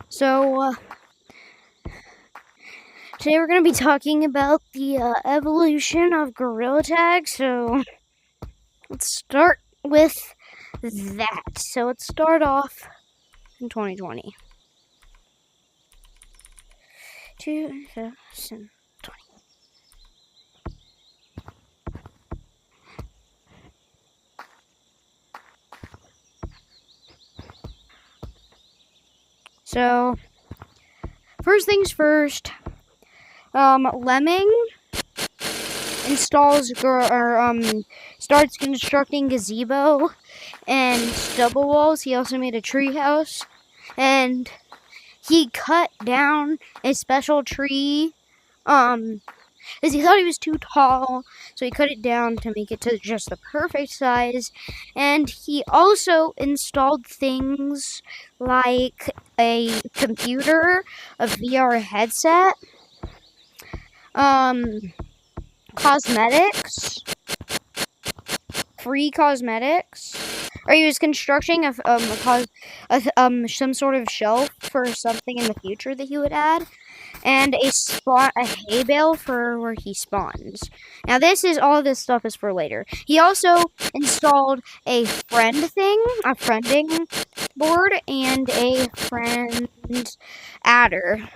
So, today we're going to be talking about the evolution of gorilla tag. So, let's start with that. So, let's start off in 2020. 2020. So, first things first, Lemming starts constructing gazebo and stubble walls. He also made a tree house, and he cut down a special tree, because he thought he was too tall, so he cut it down to make it to just the perfect size. And he also installed things like a computer, a VR headset, cosmetics, free cosmetics. Or he was constructing some sort of shelf for something in the future that he would add, and a hay bale for where he spawns. Now all this stuff is for later. He also installed a friending board, and a friend adder.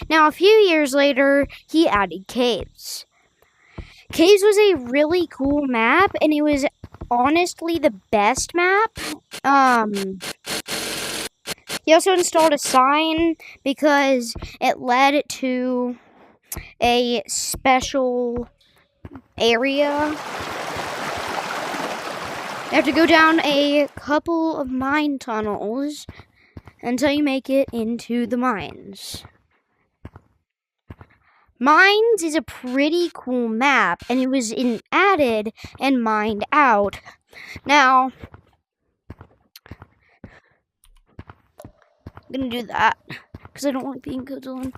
Now a few years later, he added caves. Caves was a really cool map, and it was honestly the best map. He also installed a sign because it led to a special area. You have to go down a couple of mine tunnels until you make it into the mines. Mines is a pretty cool map, and it was added and mined out. Now, I'm gonna do that because I don't like being good on.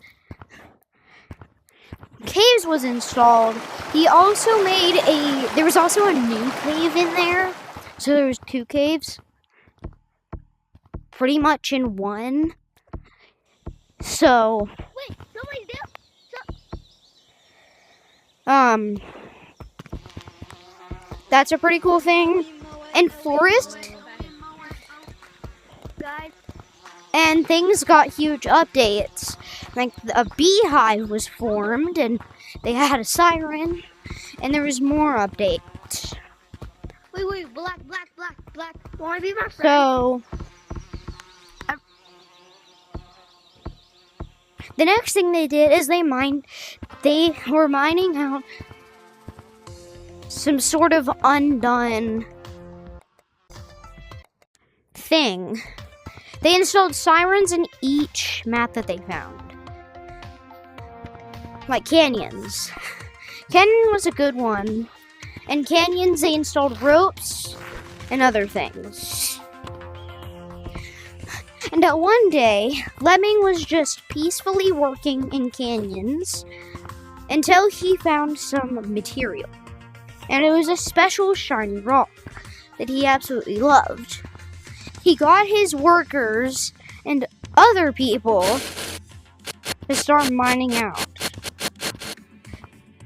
Caves was installed. He also there was also a new cave in there. So there was 2 caves, pretty much in one. So, wait, nobody's there? that's a pretty cool thing. And forest. And things got huge updates. Like a beehive was formed, and they had a siren, and there was more updates. Wait, black. Wanna be my friend? So, the next thing they did is they were mining out some sort of undone thing. They installed sirens in each map that they found. Like canyons. Canyon was a good one. And canyons, they installed ropes and other things. And one day, Lemming was just peacefully working in canyons until he found some material. And it was a special shiny rock that he absolutely loved. He got his workers and other people to start mining out.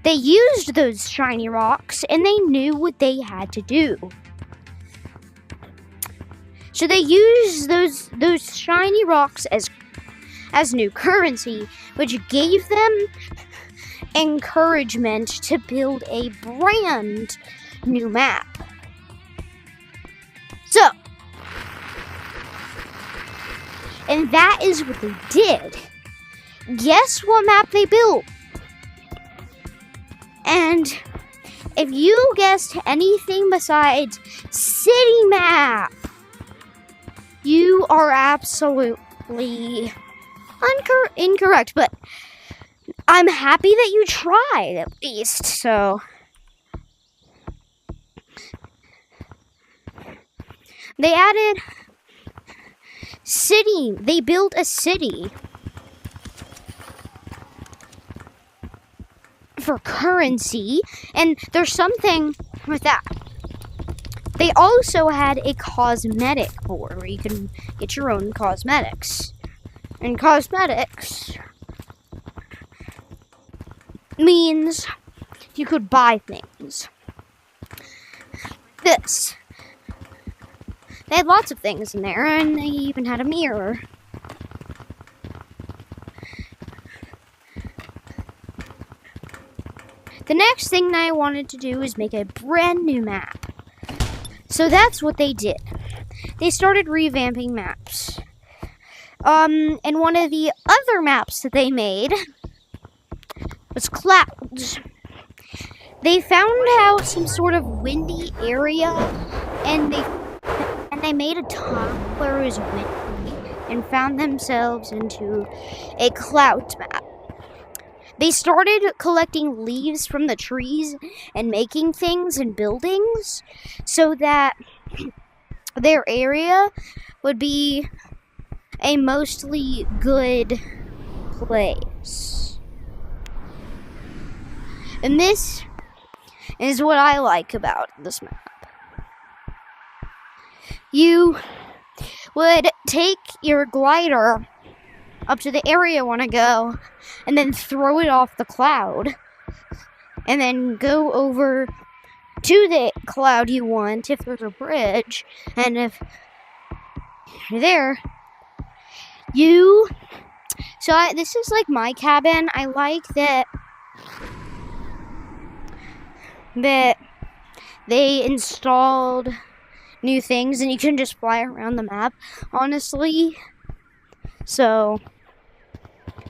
They used those shiny rocks, and they knew what they had to do. So they used those shiny rocks as new currency, which gave them encouragement to build a brand new map. So, and that is what they did. Guess what map they built? And if you guessed anything besides city map, you are absolutely incorrect. But I'm happy that you tried at least. So they added city. They built a city for currency, and there's something with that. They also had a cosmetic board where you can get your own cosmetics. And cosmetics means you could buy things. This. They had lots of things in there, and they even had a mirror. The next thing I wanted to do is make a brand new map. So that's what they did. They started revamping maps. And one of the other maps that they made was clouds. They found out some sort of windy area, and they made a top where it was windy and found themselves into a cloud map. They started collecting leaves from the trees and making things and buildings so that their area would be a mostly good place. And this is what I like about this map. You would take your glider up to the area you want to go and then throw it off the cloud and then go over to the cloud you want if there's a bridge, and if you're there, this is like my cabin. I like that they installed new things and you can just fly around the map, honestly. So,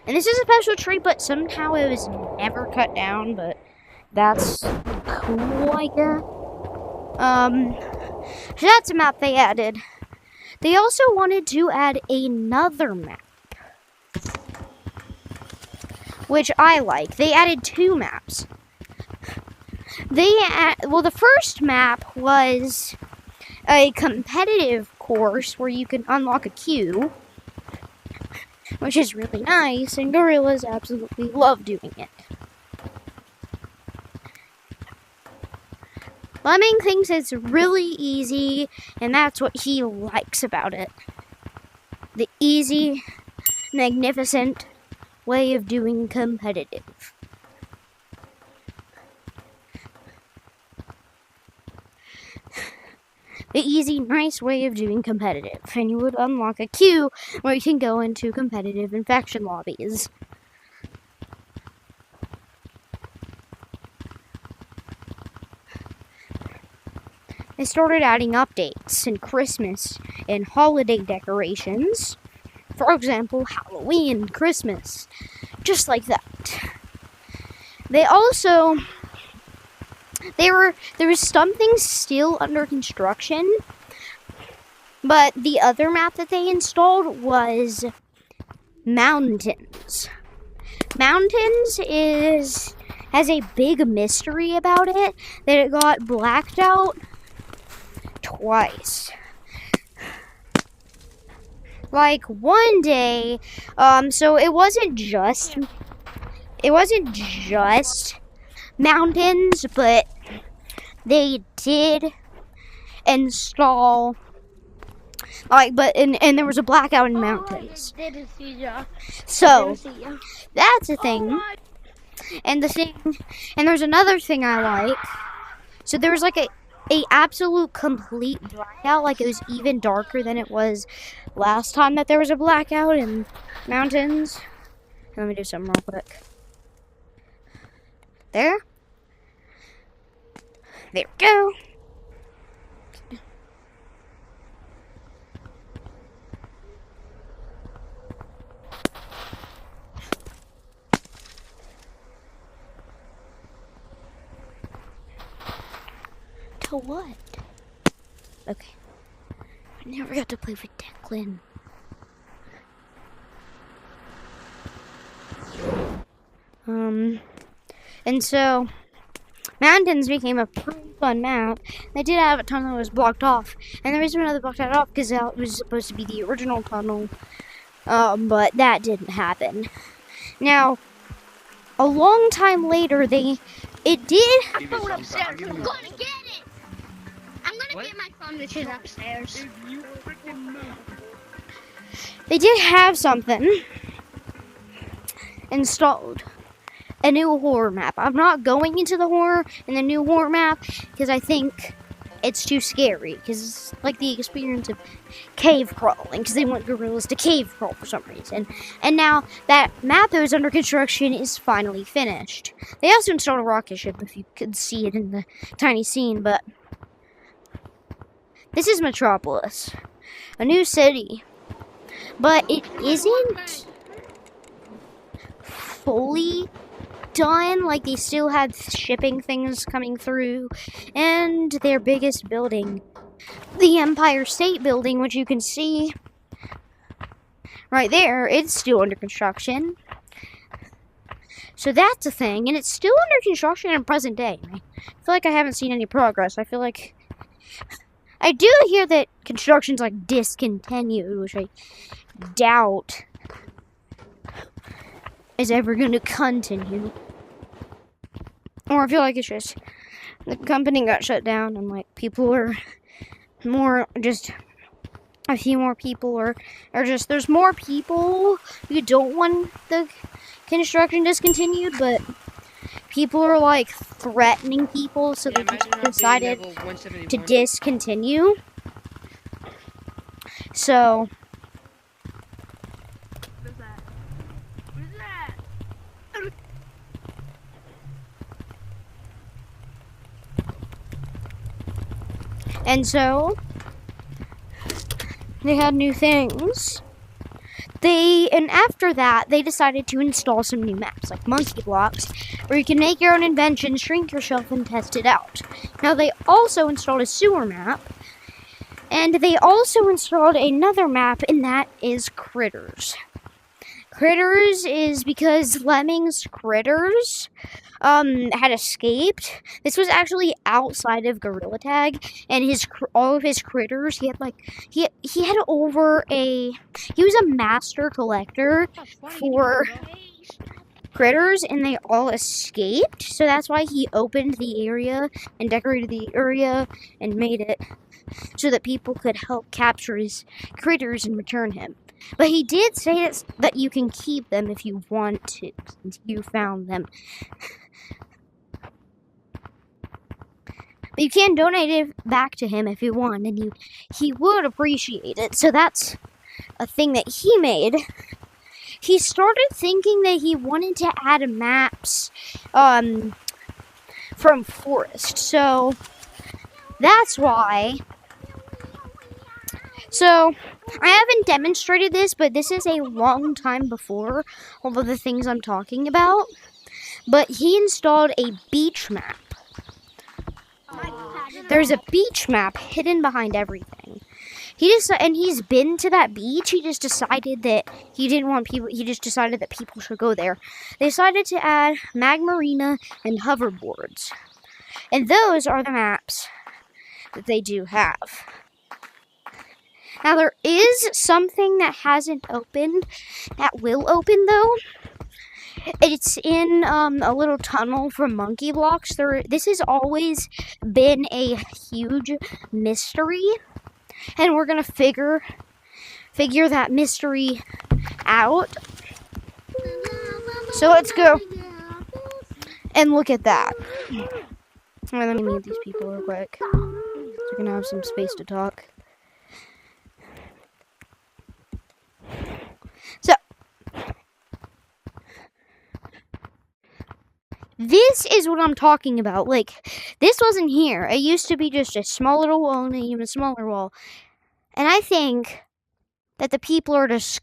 and this is a special tree, but somehow it was never cut down, but that's cool, I guess. So that's a map they added. They also wanted to add another map, which I like. They added 2 maps. The first map was a competitive course where you can unlock a queue, which is really nice, and gorillas absolutely love doing it. Lemming thinks it's really easy, and that's what he likes about it. The easy, magnificent way of doing competitive. The easy, nice way of doing competitive. And you would unlock a queue where you can go into competitive and faction lobbies. They started adding updates and Christmas and holiday decorations. For example, Halloween, Christmas, just like that. There was something still under construction, but the other map that they installed was Mountains. Mountains has a big mystery about it that it got blacked out twice. Like one day, so it wasn't just mountains, but they did install and there was a blackout in mountains. I didn't see ya. So that's a thing. And there's another thing I like. So there was like a absolute complete blackout, like it was even darker than it was last time that there was a blackout in mountains. Let me do something real quick. There we go. To what? Okay. I never got to play with Declan. And so Mountains became a pretty fun map. They did have a tunnel that was blocked off, and the reason why they blocked that off because that was supposed to be the original tunnel, but that didn't happen. Now, a long time later, it did. I'm going upstairs. I'm gonna get it. I'm gonna gonna get my phone, which is upstairs. They did have something installed. A new horror map. I'm not going into the horror in the new horror map because I think it's too scary. Because it's like the experience of cave crawling. Because they want gorillas to cave crawl for some reason. And now that map that was under construction is finally finished. They also installed a rocket ship, if you could see it in the tiny scene. But this is Metropolis, a new city. But it isn't fully done. Like, they still have shipping things coming through, and their biggest building, the Empire State Building, which you can see right there, it's still under construction. So that's a thing, and it's still under construction in present day. I feel like I haven't seen any progress. I feel like I do hear that construction's like discontinued, which I doubt is ever going to continue. Or I feel like it's just the company got shut down and like people are more just a few more people or just there's more people who don't want the construction discontinued, but people are like threatening people, so they just decided to discontinue. So and so they had new things. And after that, they decided to install some new maps, like monkey blocks, where you can make your own inventions, shrink yourself, and test it out. Now, they also installed a sewer map, and they also installed another map, and that is Critters. Critters is because Lemming's Critters had escaped. This was actually outside of Gorilla Tag, and all of his critters. He had he was a master collector for critters, and they all escaped. So that's why he opened the area and decorated the area and made it so that people could help capture his critters and return him. But he did say that you can keep them if you want to, since you found them. But you can donate it back to him if you want, and he would appreciate it. So that's a thing that he made. He started thinking that he wanted to add maps from Forest. So that's why. So I haven't demonstrated this, but this is a long time before all of the things I'm talking about. But he installed a beach map. There's a beach map hidden behind everything. He's been to that beach. He just decided that he didn't want people. He just decided that people should go there. They decided to add Mag Marina and hoverboards, and those are the maps that they do have. Now, there is something that hasn't opened that will open, though. It's in a little tunnel from Monkey Blocks. This has always been a huge mystery, and we're gonna figure that mystery out. So let's go and look at that. Let me meet these people real quick, so we're gonna have some space to talk. So, this is what I'm talking about. Like, this wasn't here. It used to be just a small little wall and an even smaller wall. And I think that the people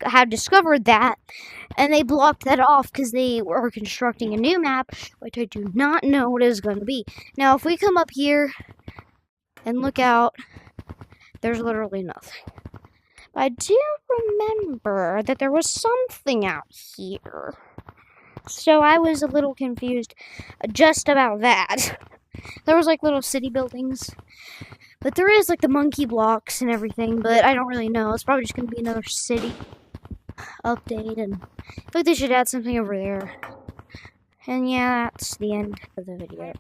have discovered that, and they blocked that off because they were constructing a new map, which I do not know what it's going to be. Now, if we come up here and look out, there's literally nothing. I do remember that there was something out here. So I was a little confused just about that. There was like little city buildings. But there is like the monkey blocks and everything, but I don't really know. It's probably just going to be another city update, and I think they should add something over there. And yeah, that's the end of the video.